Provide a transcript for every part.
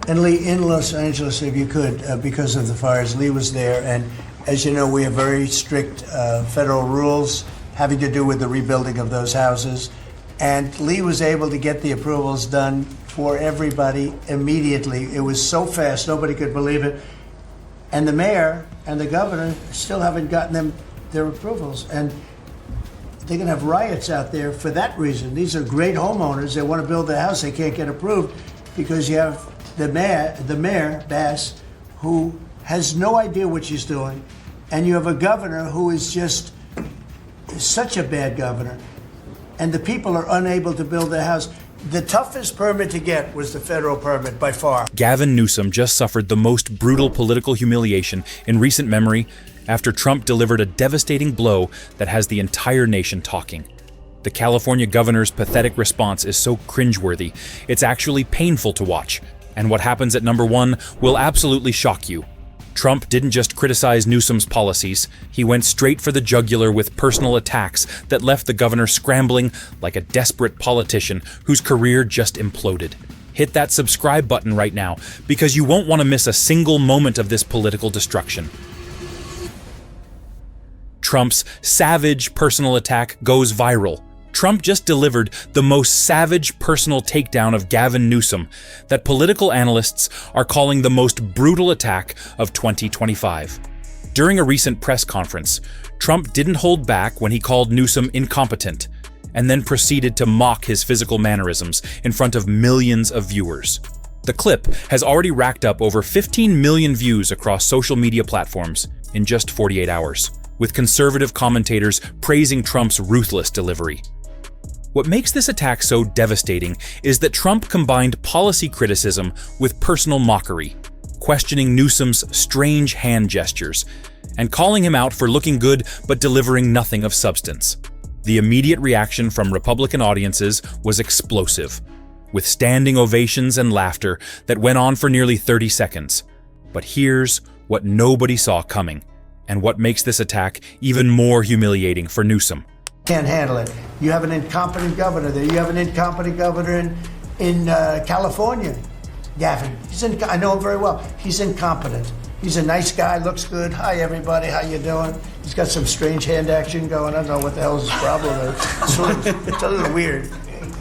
And Lee, in Los Angeles, if you could, because of the fires, Lee was there. And as you know, we have very strict federal rules having to do with the rebuilding of those houses. And Lee was able to get the approvals done for everybody immediately. It was so fast, nobody could believe it. And the mayor and the governor still haven't gotten them their approvals. And they're going to have riots out there for that reason. These are great homeowners. They want to build their house. They can't get approved because you have the mayor, Bass, who has no idea what she's doing. And you have a governor who is just such a bad governor. And the people are unable to build their house. The toughest permit to get was the federal permit by far. Gavin Newsom just suffered the most brutal political humiliation in recent memory after Trump delivered a devastating blow that has the entire nation talking. The California governor's pathetic response is so cringe-worthy, it's actually painful to watch. And what happens at number one will absolutely shock you. Trump didn't just criticize Newsom's policies, he went straight for the jugular with personal attacks that left the governor scrambling like a desperate politician whose career just imploded. Hit that subscribe button right now, because you won't want to miss a single moment of this political destruction. Trump's savage personal attack goes viral. Trump just delivered the most savage personal takedown of Gavin Newsom that political analysts are calling the most brutal attack of 2025. During a recent press conference, Trump didn't hold back when he called Newsom incompetent, and then proceeded to mock his physical mannerisms in front of millions of viewers. The clip has already racked up over 15 million views across social media platforms in just 48 hours, with conservative commentators praising Trump's ruthless delivery. What makes this attack so devastating is that Trump combined policy criticism with personal mockery, questioning Newsom's strange hand gestures, and calling him out for looking good but delivering nothing of substance. The immediate reaction from Republican audiences was explosive, with standing ovations and laughter that went on for nearly 30 seconds. But here's what nobody saw coming, and what makes this attack even more humiliating for Newsom. Can't handle it. You have an incompetent governor there. You have an incompetent governor in California, Gavin. I know him very well. He's incompetent. He's a nice guy, looks good. Hi, everybody. How you doing? He's got some strange hand action going. I don't know what the hell his problem is. It's a little weird,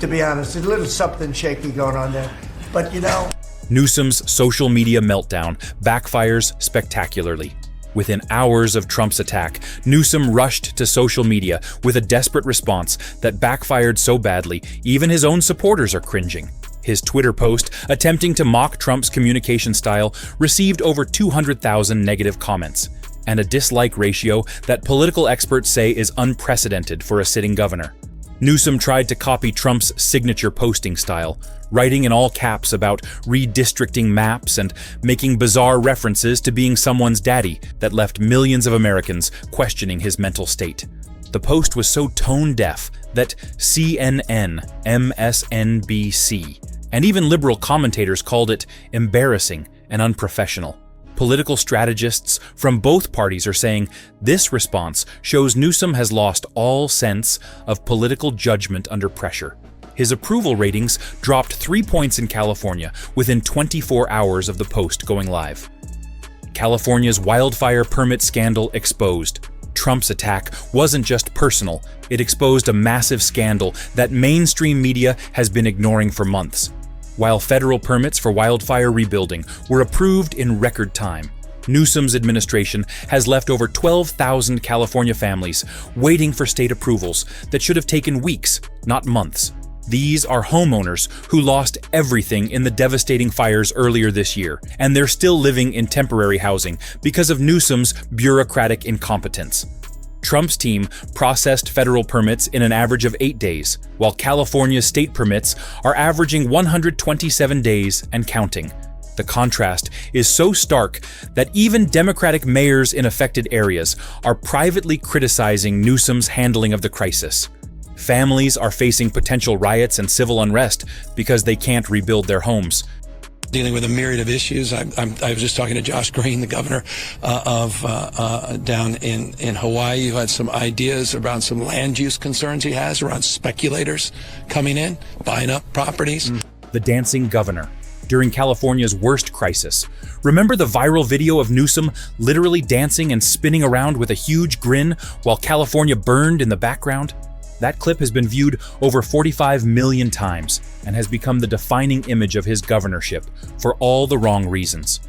to be honest. There's a little something shaky going on there. But, you know... Newsom's social media meltdown backfires spectacularly. Within hours of Trump's attack, Newsom rushed to social media with a desperate response that backfired so badly, even his own supporters are cringing. His Twitter post, attempting to mock Trump's communication style, received over 200,000 negative comments, and a dislike ratio that political experts say is unprecedented for a sitting governor. Newsom tried to copy Trump's signature posting style, writing in all caps about redistricting maps and making bizarre references to being someone's daddy that left millions of Americans questioning his mental state. The post was so tone-deaf that CNN, MSNBC, and even liberal commentators called it embarrassing and unprofessional. Political strategists from both parties are saying this response shows Newsom has lost all sense of political judgment under pressure. His approval ratings dropped 3 points in California within 24 hours of the post going live. California's wildfire permit scandal exposed. Trump's attack wasn't just personal, it exposed a massive scandal that mainstream media has been ignoring for months. While federal permits for wildfire rebuilding were approved in record time, Newsom's administration has left over 12,000 California families waiting for state approvals that should have taken weeks, not months. These are homeowners who lost everything in the devastating fires earlier this year, and they're still living in temporary housing because of Newsom's bureaucratic incompetence. Trump's team processed federal permits in an average of 8 days, while California's state permits are averaging 127 days and counting. The contrast is so stark that even Democratic mayors in affected areas are privately criticizing Newsom's handling of the crisis. Families are facing potential riots and civil unrest because they can't rebuild their homes. Dealing with a myriad of issues. I was just talking to Josh Green, the governor down in Hawaii, who had some ideas around some land use concerns he has around speculators coming in, buying up properties. The dancing governor. during California's worst crisis. Remember the viral video of Newsom literally dancing and spinning around with a huge grin while California burned in the background? That clip has been viewed over 45 million times and has become the defining image of his governorship for all the wrong reasons.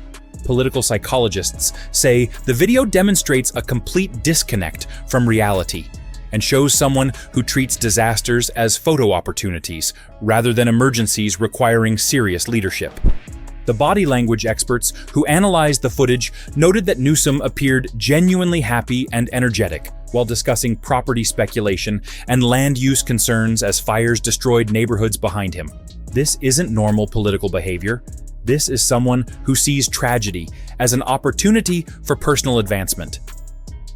Political psychologists say the video demonstrates a complete disconnect from reality and shows someone who treats disasters as photo opportunities rather than emergencies requiring serious leadership. The body language experts who analyzed the footage noted that Newsom appeared genuinely happy and energetic while discussing property speculation and land use concerns as fires destroyed neighborhoods behind him. This isn't normal political behavior. This is someone who sees tragedy as an opportunity for personal advancement.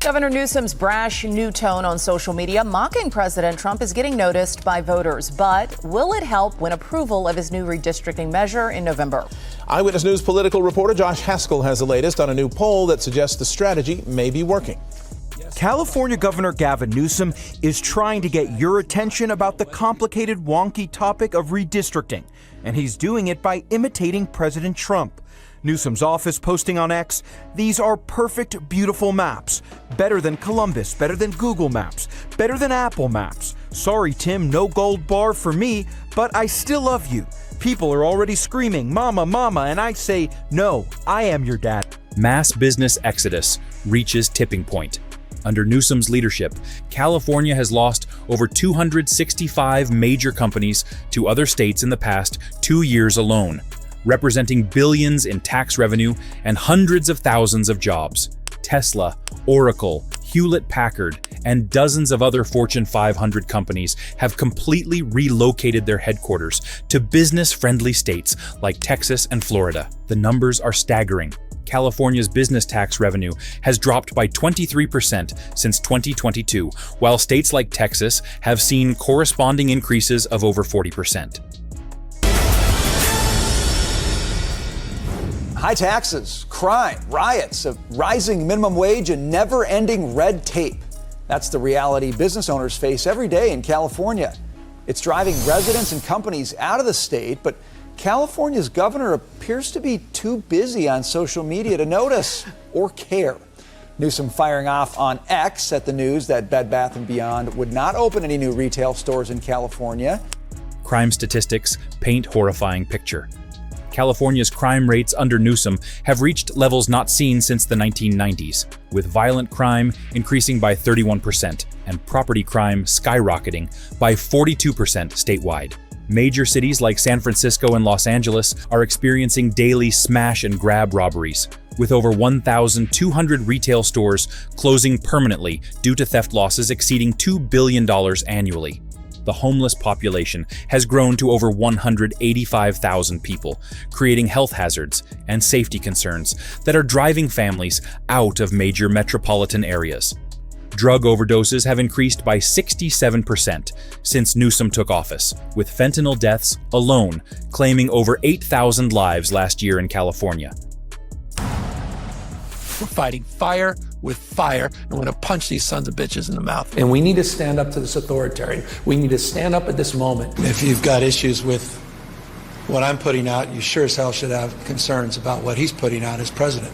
Governor Newsom's brash new tone on social media mocking President Trump is getting noticed by voters. But will it help win approval of his new redistricting measure in November? Eyewitness News political reporter Josh Haskell has the latest on a new poll that suggests the strategy may be working. California Governor Gavin Newsom is trying to get your attention about the complicated, wonky topic of redistricting, and he's doing it by imitating President Trump. Newsom's office posting on X, "These are perfect, beautiful maps. Better than Columbus, better than Google Maps, better than Apple Maps. Sorry, Tim, no gold bar for me, but I still love you. People are already screaming, 'Mama, Mama,' and I say, 'No, I am your dad.'" Mass business exodus reaches tipping point. Under Newsom's leadership, California has lost over 265 major companies to other states in the past 2 years alone, representing billions in tax revenue and hundreds of thousands of jobs. Tesla, Oracle, Hewlett-Packard, and dozens of other Fortune 500 companies have completely relocated their headquarters to business-friendly states like Texas and Florida. The numbers are staggering. California's business tax revenue has dropped by 23% since 2022, while states like Texas have seen corresponding increases of over 40%. High taxes, crime, riots, a rising minimum wage, and never-ending red tape. That's the reality business owners face every day in California. It's driving residents and companies out of the state, but California's governor appears to be too busy on social media to notice or care. Newsom firing off on X at the news that Bed Bath & Beyond would not open any new retail stores in California. Crime statistics paint horrifying picture. California's crime rates under Newsom have reached levels not seen since the 1990s, with violent crime increasing by 31% and property crime skyrocketing by 42% statewide. Major cities like San Francisco and Los Angeles are experiencing daily smash and grab robberies, with over 1,200 retail stores closing permanently due to theft losses exceeding $2 billion annually. The homeless population has grown to over 185,000 people, creating health hazards and safety concerns that are driving families out of major metropolitan areas. Drug overdoses have increased by 67% since Newsom took office, with fentanyl deaths alone claiming over 8,000 lives last year in California. We're fighting fire with fire, and we're going to punch these sons of bitches in the mouth. And we need to stand up to this authoritarian. We need to stand up at this moment. If you've got issues with what I'm putting out, you sure as hell should have concerns about what he's putting out as president.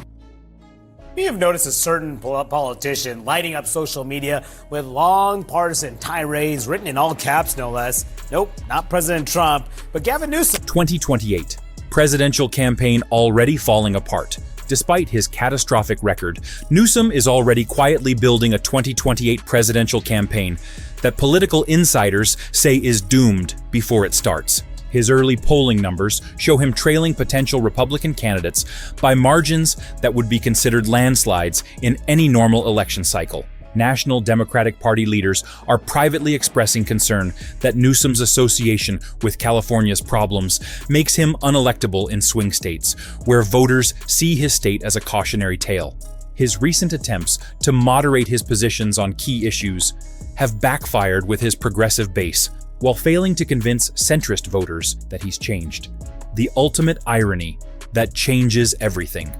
We have noticed a certain politician lighting up social media with long partisan tirades written in all caps, no less. Nope, not President Trump, but Gavin Newsom. 2028, presidential campaign already falling apart. Despite his catastrophic record, Newsom is already quietly building a 2028 presidential campaign that political insiders say is doomed before it starts. His early polling numbers show him trailing potential Republican candidates by margins that would be considered landslides in any normal election cycle. National Democratic Party leaders are privately expressing concern that Newsom's association with California's problems makes him unelectable in swing states, where voters see his state as a cautionary tale. His recent attempts to moderate his positions on key issues have backfired with his progressive base, while failing to convince centrist voters that he's changed. The ultimate irony that changes everything.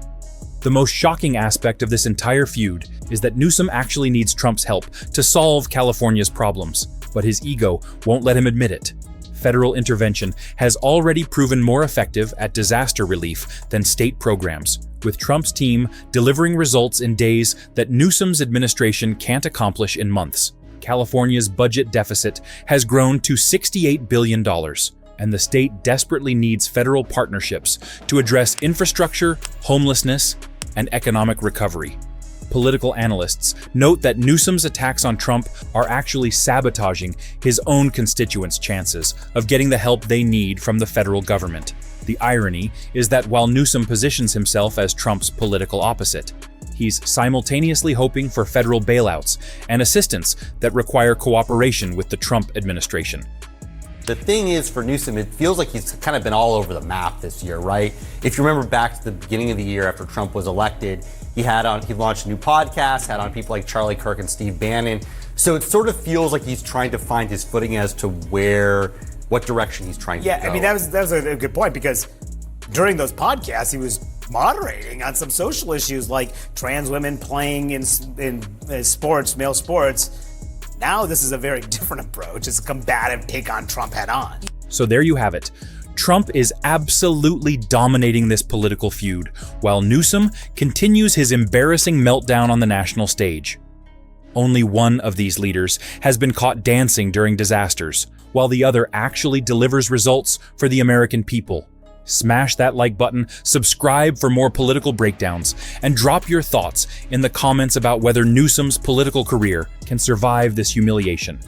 The most shocking aspect of this entire feud is that Newsom actually needs Trump's help to solve California's problems, but his ego won't let him admit it. federal intervention has already proven more effective at disaster relief than state programs, with Trump's team delivering results in days that Newsom's administration can't accomplish in months. California's budget deficit has grown to $68 billion, and the state desperately needs federal partnerships to address infrastructure, homelessness, and economic recovery. Political analysts note that Newsom's attacks on Trump are actually sabotaging his own constituents' chances of getting the help they need from the federal government. The irony is that while Newsom positions himself as Trump's political opposite, he's simultaneously hoping for federal bailouts and assistance that require cooperation with the Trump administration. The thing is, for Newsom, it feels like he's kind of been all over the map this year, right? If you remember back to the beginning of the year after Trump was elected, he launched a new podcast, had on people like Charlie Kirk and Steve Bannon. So it sort of feels like he's trying to find his footing as to what direction he's trying to go. Yeah, I mean, that was a good point, because during those podcasts, he was moderating on some social issues like trans women playing in sports, male sports. Now this is a very different approach. It's a combative take on Trump head on. So there you have it. Trump is absolutely dominating this political feud, while Newsom continues his embarrassing meltdown on the national stage. Only one of these leaders has been caught dancing during disasters, while the other actually delivers results for the American people. Smash that like button, subscribe for more political breakdowns, and drop your thoughts in the comments about whether Newsom's political career can survive this humiliation.